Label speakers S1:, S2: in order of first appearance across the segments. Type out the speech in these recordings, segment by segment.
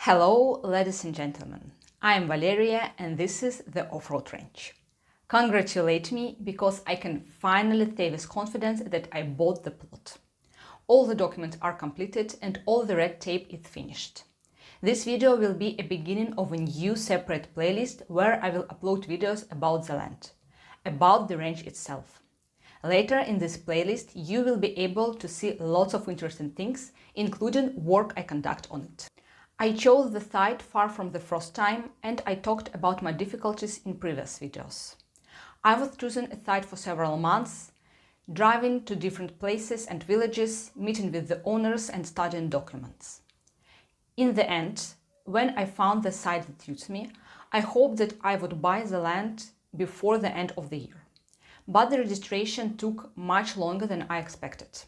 S1: Hello, ladies and gentlemen. I am Valeria and this is the Off-Road Ranch. Congratulate me because I can finally say with confidence that I bought the plot. All the documents are completed and all the red tape is finished. This video will be a beginning of a new separate playlist where I will upload videos about the land, about the ranch itself. Later in this playlist you will be able to see lots of interesting things, including work I conduct on it. I chose the site far from the first time and I talked about my difficulties in previous videos. I was choosing a site for several months, driving to different places and villages, meeting with the owners and studying documents. In the end, when I found the site that suits me, I hoped that I would buy the land before the end of the year. But the registration took much longer than I expected,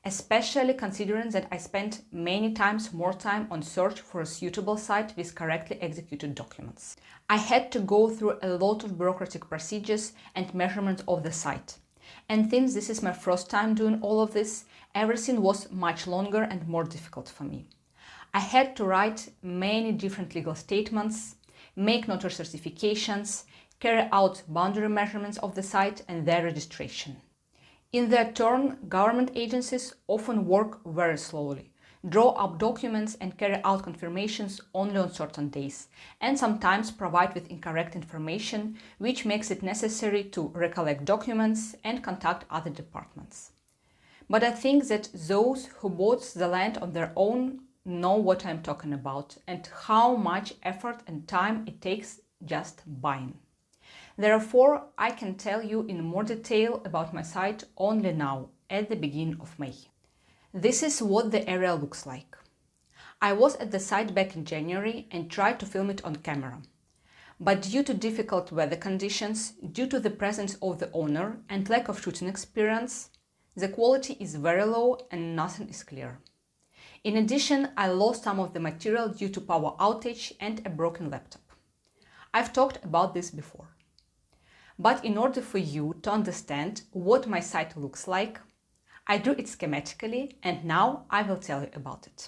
S1: especially considering that I spent many times more time on search for a suitable site with correctly executed documents. I had to go through a lot of bureaucratic procedures and measurements of the site. And since this is my first time doing all of this, everything was much longer and more difficult for me. I had to write many different legal statements, make notary certifications, carry out boundary measurements of the site and their registration. In their turn, government agencies often work very slowly, draw up documents and carry out confirmations only on certain days, and sometimes provide with incorrect information, which makes it necessary to recollect documents and contact other departments. But I think that those who bought the land on their own know what I'm talking about and how much effort and time it takes just buying. Therefore, I can tell you in more detail about my site only now, at the beginning of May. This is what the area looks like. I was at the site back in January and tried to film it on camera. But due to difficult weather conditions, due to the presence of the owner and lack of shooting experience, the quality is very low and nothing is clear. In addition, I lost some of the material due to power outage and a broken laptop. I've talked about this before. But in order for you to understand what my site looks like, I drew it schematically and now I will tell you about it.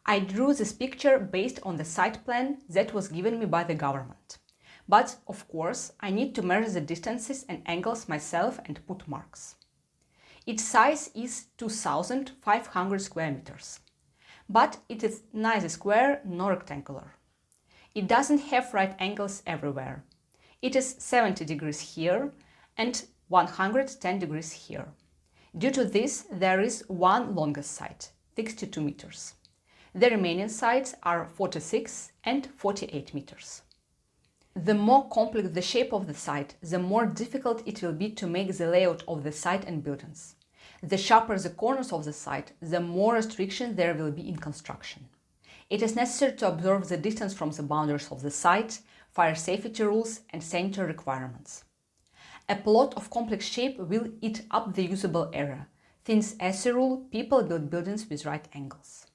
S1: I drew this picture based on the site plan that was given me by the government. But of course, I need to measure the distances and angles myself and put marks. Its size is 2,500 square meters. But it is neither square nor rectangular. It doesn't have right angles everywhere. It is 70 degrees here and 110 degrees here. Due to this, there is one longest side, 62 meters. The remaining sides are 46 and 48 meters. The more complex the shape of the site, the more difficult it will be to make the layout of the site and buildings. The sharper the corners of the site, the more restriction there will be in construction. It is necessary to observe the distance from the boundaries of the site, fire safety rules and sanitary requirements. A plot of complex shape will eat up the usable area, since as a rule people build buildings with right angles.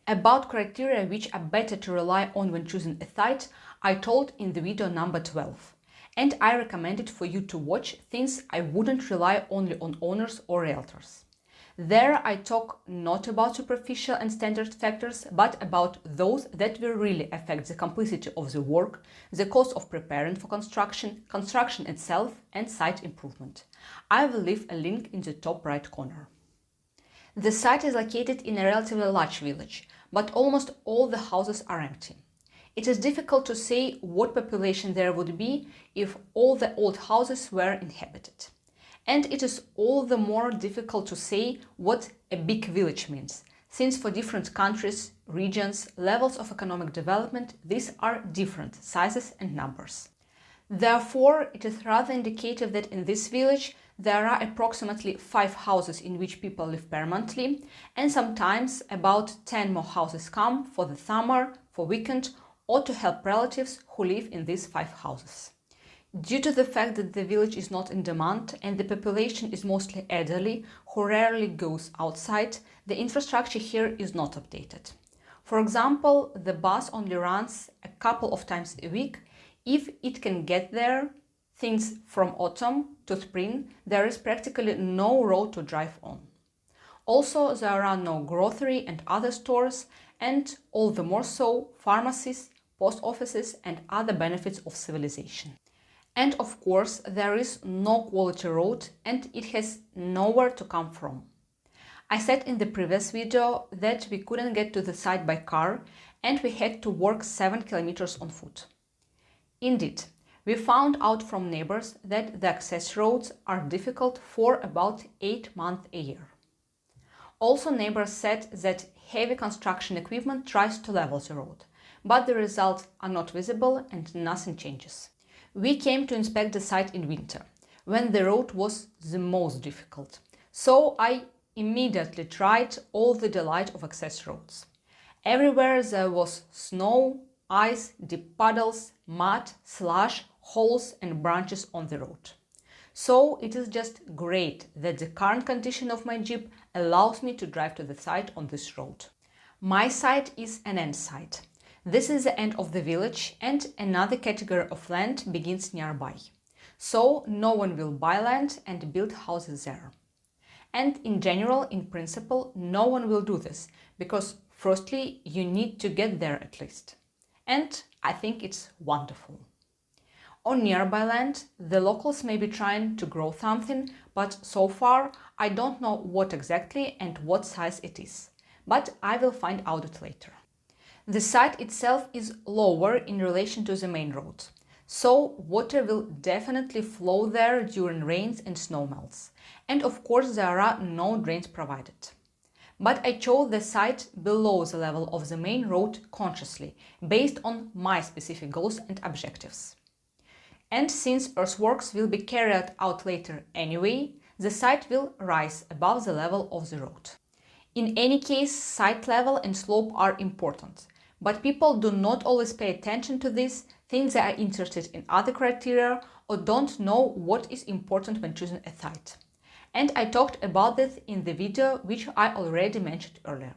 S1: About criteria which are better to rely on when choosing a site, I told in the video number 12, and I recommend it for you to watch since I wouldn't rely only on owners or realtors. There I talk not about superficial and standard factors, but about those that will really affect the complexity of the work, the cost of preparing for construction, construction itself and site improvement. I will leave a link in the top right corner. The site is located in a relatively large village, but almost all the houses are empty. It is difficult to say what population there would be if all the old houses were inhabited. And it is all the more difficult to say what a big village means, since for different countries, regions, levels of economic development, these are different sizes and numbers. Therefore, it is rather indicative that in this village there are approximately 5 houses in which people live permanently, and sometimes about 10 more houses come for the summer, for weekend, or to help relatives who live in these 5 houses. Due to the fact that the village is not in demand and the population is mostly elderly who rarely goes outside, the infrastructure here is not updated. For example, the bus only runs a couple of times a week if it can get there, since from autumn to spring there is practically no road to drive on. Also, there are no grocery and other stores, and all the more so pharmacies, post offices and other benefits of civilization. And of course, there is no quality road and it has nowhere to come from. I said in the previous video that we couldn't get to the site by car and we had to walk 7 kilometers on foot. Indeed, we found out from neighbors that the access roads are difficult for about 8 months a year. Also, neighbors said that heavy construction equipment tries to level the road, but the results are not visible and nothing changes. We came to inspect the site in winter, when the road was the most difficult, so I immediately tried all the delight of access roads. Everywhere there was snow, ice, deep puddles, mud, slush, holes and branches on the road. So it is just great that the current condition of my Jeep allows me to drive to the site on this road. My site is an end site. This is the end of the village and another category of land begins nearby. So no one will buy land and build houses there. And in general, in principle, no one will do this, because firstly, you need to get there at least. And I think it's wonderful. On nearby land, the locals may be trying to grow something, but so far I don't know what exactly and what size it is. But I will find out it later. The site itself is lower in relation to the main road, so water will definitely flow there during rains and snow melts. And of course there are no drains provided. But I chose the site below the level of the main road consciously, based on my specific goals and objectives. And since earthworks will be carried out later anyway, the site will rise above the level of the road. In any case, site level and slope are important, but people do not always pay attention to this, think they are interested in other criteria or don't know what is important when choosing a site. And I talked about this in the video which I already mentioned earlier.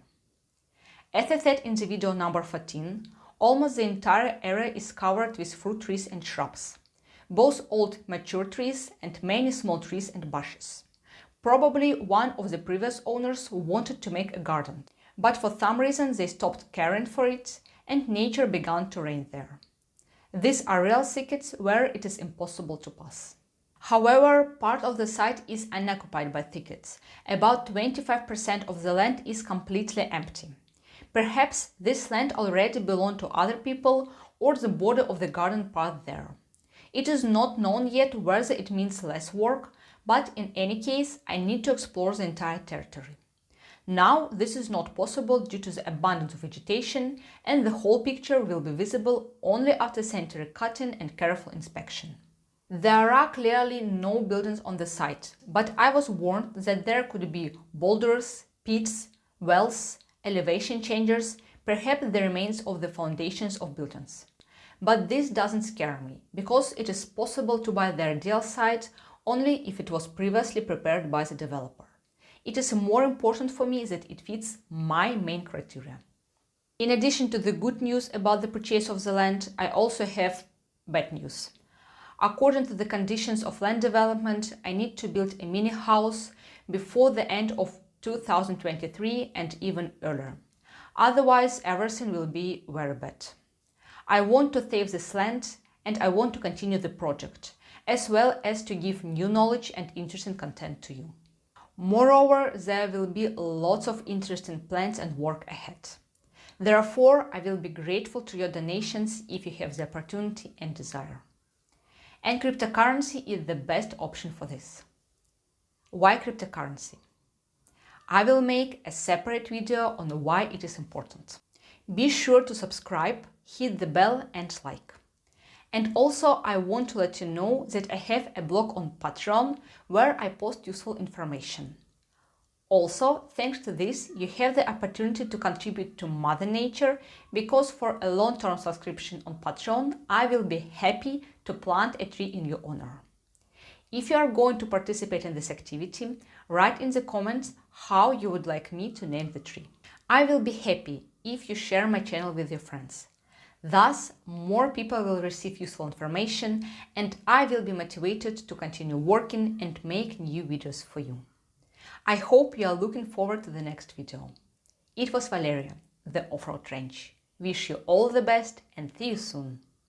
S1: As I said in the video number 14, almost the entire area is covered with fruit trees and shrubs, both old mature trees and many small trees and bushes. Probably one of the previous owners wanted to make a garden, but for some reason they stopped caring for it and nature began to reign there. These are real thickets where it is impossible to pass. However, part of the site is unoccupied by thickets. About 25% of the land is completely empty. Perhaps this land already belonged to other people or the border of the garden path there. It is not known yet whether it means less work, but in any case, I need to explore the entire territory. Now, this is not possible due to the abundance of vegetation, and the whole picture will be visible only after sanitary cutting and careful inspection. There are clearly no buildings on the site, but I was warned that there could be boulders, pits, wells, elevation changers, perhaps the remains of the foundations of buildings. But this doesn't scare me, because it is possible to buy the ideal site only if it was previously prepared by the developer. It is more important for me that it fits my main criteria. In addition to the good news about the purchase of the land, I also have bad news. According to the conditions of land development, I need to build a mini house before the end of 2023 and even earlier. Otherwise, everything will be very bad. I want to save this land and I want to continue the project, as well as to give new knowledge and interesting content to you. Moreover, there will be lots of interesting plans and work ahead. Therefore, I will be grateful to your donations if you have the opportunity and desire. And cryptocurrency is the best option for this. Why cryptocurrency? I will make a separate video on why it is important. Be sure to subscribe, hit the bell and like. And also I want to let you know that I have a blog on Patreon where I post useful information. Also, thanks to this, you have the opportunity to contribute to Mother Nature, because for a long-term subscription on Patreon, I will be happy to plant a tree in your honor. If you are going to participate in this activity, write in the comments how you would like me to name the tree. I will be happy if you share my channel with your friends. Thus, more people will receive useful information and I will be motivated to continue working and make new videos for you. I hope you are looking forward to the next video. It was Valeria. the off-road range. Wish you all the best and see you soon.